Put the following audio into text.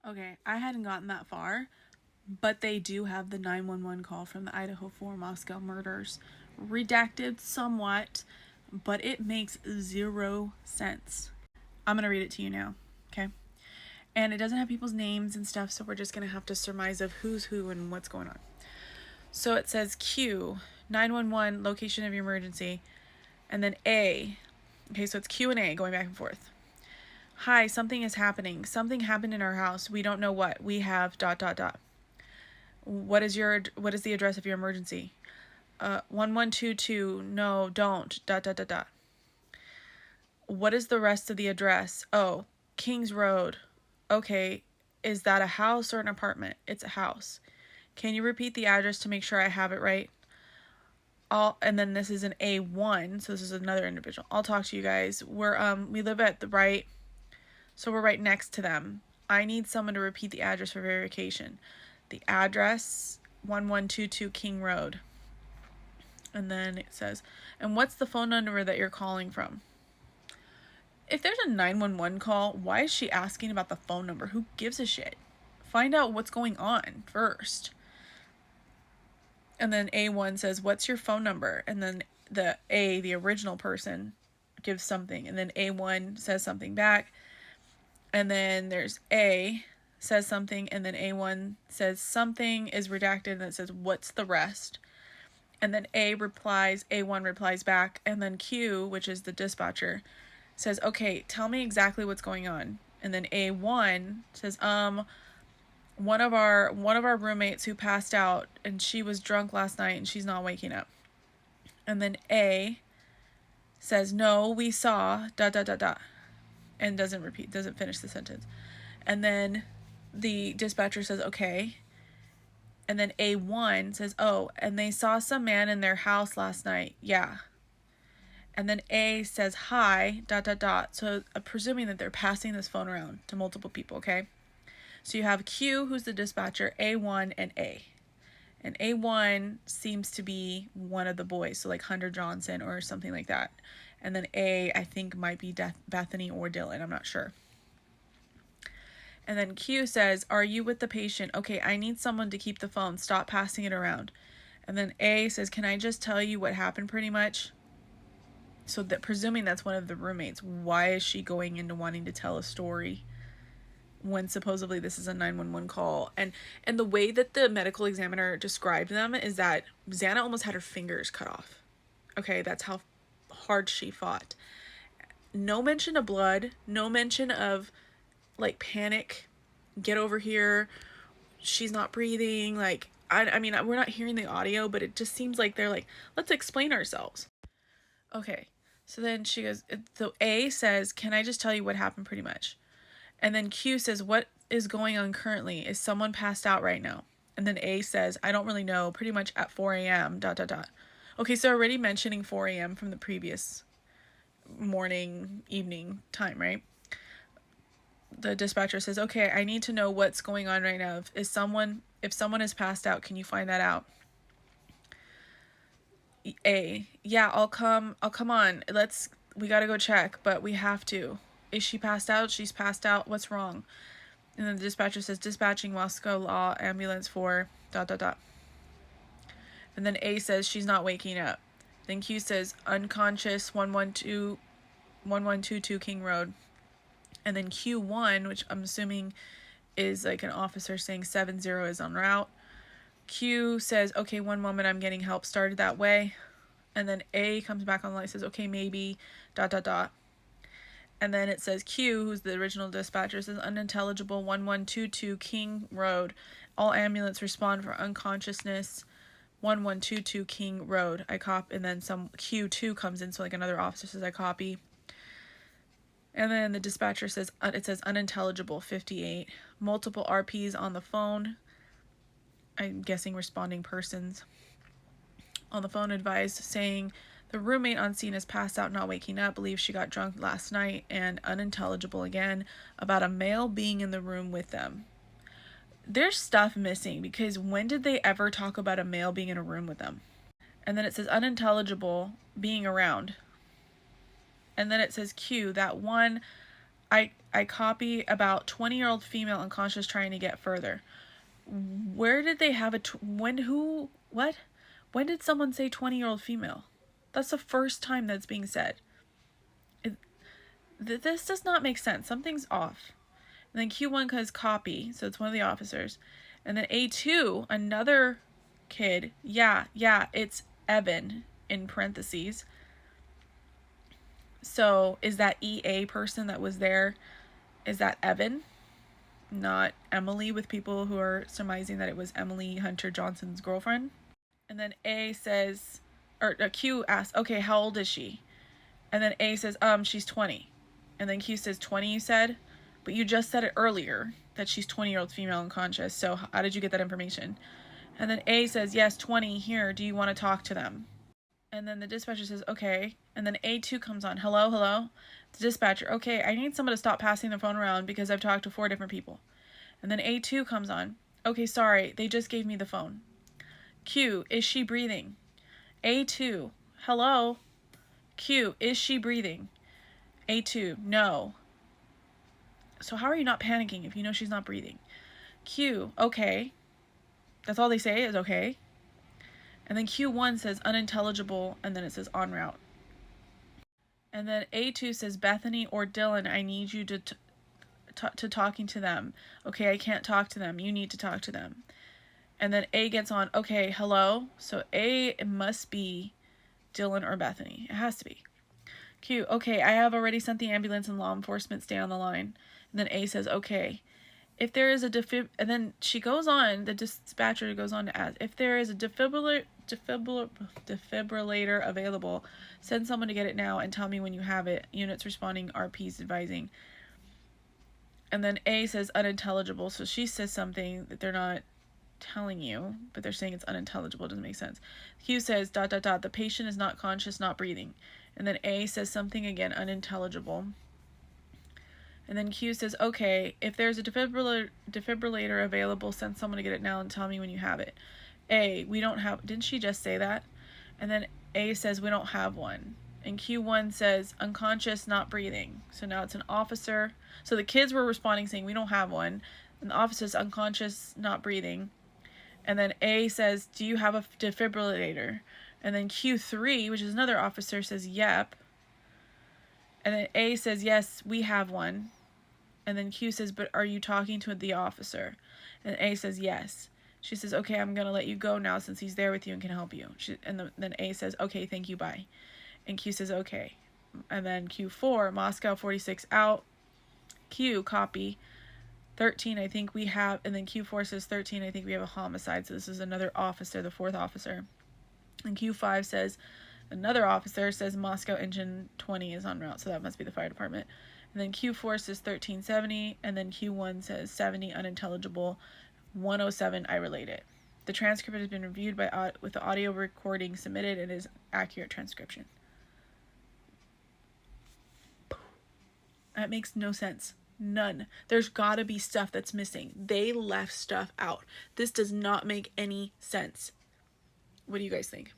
Okay, I hadn't gotten that far, but they do have the 911 call from the Idaho 4 Moscow murders. Redacted somewhat, but it makes zero sense. I'm going to read it to you now, okay? And it doesn't have people's names and stuff, so we're just going to have to surmise of who's who and what's going on. So it says Q, 911, location of your emergency, and then A. Okay, so it's Q and A going back and forth. Hi, something is happening. Something happened in our house. We don't know what. We have ... What is the address of your emergency? 1122. No, don't ... What is the rest of the address? Oh, Kings Road. Okay, is that a house or an apartment? It's a house. Can you repeat the address to make sure I have it right? And then this is an A1, so this is another individual. I'll talk to you guys. We live at the right, so we're right next to them. I need someone to repeat the address for verification. The address, 1122 King Road. And then it says, and what's the phone number that you're calling from? If there's a 911 call, why is she asking about the phone number? Who gives a shit? Find out what's going on first. And then A1 says, what's your phone number? And then the original person, gives something. And then A1 says something back. And then there's A says something. And then A1 says something is redacted. And it says, what's the rest? And then A1 replies back. And then Q, which is the dispatcher, says, okay, tell me exactly what's going on. And then A1 says, one of our roommates who passed out and she was drunk last night and she's not waking up. And then A says, no, we saw ... and doesn't finish the sentence. And then the dispatcher says, okay. And then A1 says, oh, and they saw some man in their house last night. Yeah. And then A says, hi ... So presuming that they're passing this phone around to multiple people, okay? So you have Q, who's the dispatcher, A1, and A. And A1 seems to be one of the boys, so like Hunter Johnson or something like that. And then A, I think, might be Bethany or Dylan. I'm not sure. And then Q says, are you with the patient? Okay, I need someone to keep the phone. Stop passing it around. And then A says, can I just tell you what happened pretty much? So that, presuming that's one of the roommates, why is she going into wanting to tell a story when supposedly this is a 911 call? And the way that the medical examiner described them is that Xana almost had her fingers cut off. Okay, that's how hard she fought. No mention of blood, no mention of like panic, get over here, she's not breathing. Like, I mean, we're not hearing the audio, but it just seems like they're like, let's explain ourselves. Okay, so then she goes, so A says, can I just tell you what happened pretty much? And then Q says, what is going on currently? Is someone passed out right now? And then A says, I don't really know, pretty much at 4 a.m. ... Okay, so already mentioning 4 a.m. from the previous morning, evening time, right? The dispatcher says, okay, I need to know what's going on right now. If someone is passed out, can you find that out? A, yeah, I'll come on. We gotta go check, but we have to. Is she passed out? She's passed out. What's wrong? And then the dispatcher says, dispatching Moscow Law ambulance for ... And then A says, she's not waking up. Then Q says, unconscious, 1122 King Road. And then Q1, which I'm assuming is like an officer saying 70 is en route. Q says, okay, one moment, I'm getting help started that way. And then A comes back on the line and says, okay, maybe ... And then it says Q, who's the original dispatcher, says unintelligible, 1122 King Road. All ambulance respond for unconsciousness, 1122 King Road. I copy, and then some Q2 comes in, so like another officer says I copy. And then the dispatcher says, it says unintelligible, 58. Multiple RPs on the phone. I'm guessing responding persons. On the phone advised, saying the roommate on scene is passed out, not waking up, believes she got drunk last night, and unintelligible again about a male being in the room with them. There's stuff missing, because when did they ever talk about a male being in a room with them? And then it says unintelligible, being around. And then it says Q, that one, I copy about 20-year-old female unconscious trying to get further. Where did they have what? When did someone say 20-year-old female? That's the first time that's being said. This does not make sense. Something's off. And then Q1 is copy, so it's one of the officers. And then A2, another kid. Yeah, it's Evan in parentheses. So is that EA person that was there, is that Evan? Not Emily, with people who are surmising that it was Emily Hunter Johnson's girlfriend. And then A says, or Q asks, okay, how old is she? And then A says, she's 20. And then Q says, 20 you said? But you just said it earlier that she's 20-year-old female unconscious, so how did you get that information? And then A says, yes, 20, here, do you want to talk to them? And then the dispatcher says, okay. And then A2 comes on, hello? The dispatcher, okay, I need someone to stop passing the phone around because I've talked to 4 different people. And then A2 comes on, okay, sorry, they just gave me the phone. Q, is she breathing? A2, hello? Q, is she breathing? A2, no. So how are you not panicking if you know she's not breathing? Q, okay. That's all they say is okay. And then Q1 says unintelligible, and then it says en route. And then A2 says, Bethany or Dylan, I need you to talking to them. Okay, I can't talk to them. You need to talk to them. And then A gets on, okay, hello. So A must be Dylan or Bethany. It has to be. Q, okay, I have already sent the ambulance and law enforcement. Stay on the line. And then A says, okay. If there is a and then she goes on, the dispatcher goes on to ask, if there is a defibrillator available, send someone to get it now and tell me when you have it. Units responding, RPs advising. And then A says unintelligible, so she says something that they're not telling you, but they're saying it's unintelligible. It doesn't make sense. Q says ... the patient is not conscious, not breathing. And then A says something again, unintelligible. And then Q says, okay, if there's a defibrillator available, send someone to get it now and tell me when you have it. A, we don't have, didn't she just say that? And then A says, we don't have one. And Q1 says, unconscious, not breathing. So now it's an officer. So the kids were responding saying, we don't have one. And the officer says, unconscious, not breathing. And then A says, do you have a defibrillator? And then Q3, which is another officer, says, yep. And then A says, yes, we have one. And then Q says, but are you talking to the officer? And A says, yes. She says, okay, I'm going to let you go now since he's there with you and can help you. Then A says, okay, thank you, bye. And Q says, okay. And then Q4, Moscow 46 out. Q, copy. 13, I think we have, and then Q4 says 13, I think we have a homicide. So this is another officer, the 4th officer. And Q5 says, another officer says Moscow engine 20 is en route, so that must be the fire department. And then Q4 says 1370, and then Q1 says 70, unintelligible, 107, I relate it. The transcript has been reviewed with the audio recording submitted and is accurate transcription. That makes no sense. None. There's gotta be stuff that's missing. They left stuff out. This does not make any sense. What do you guys think?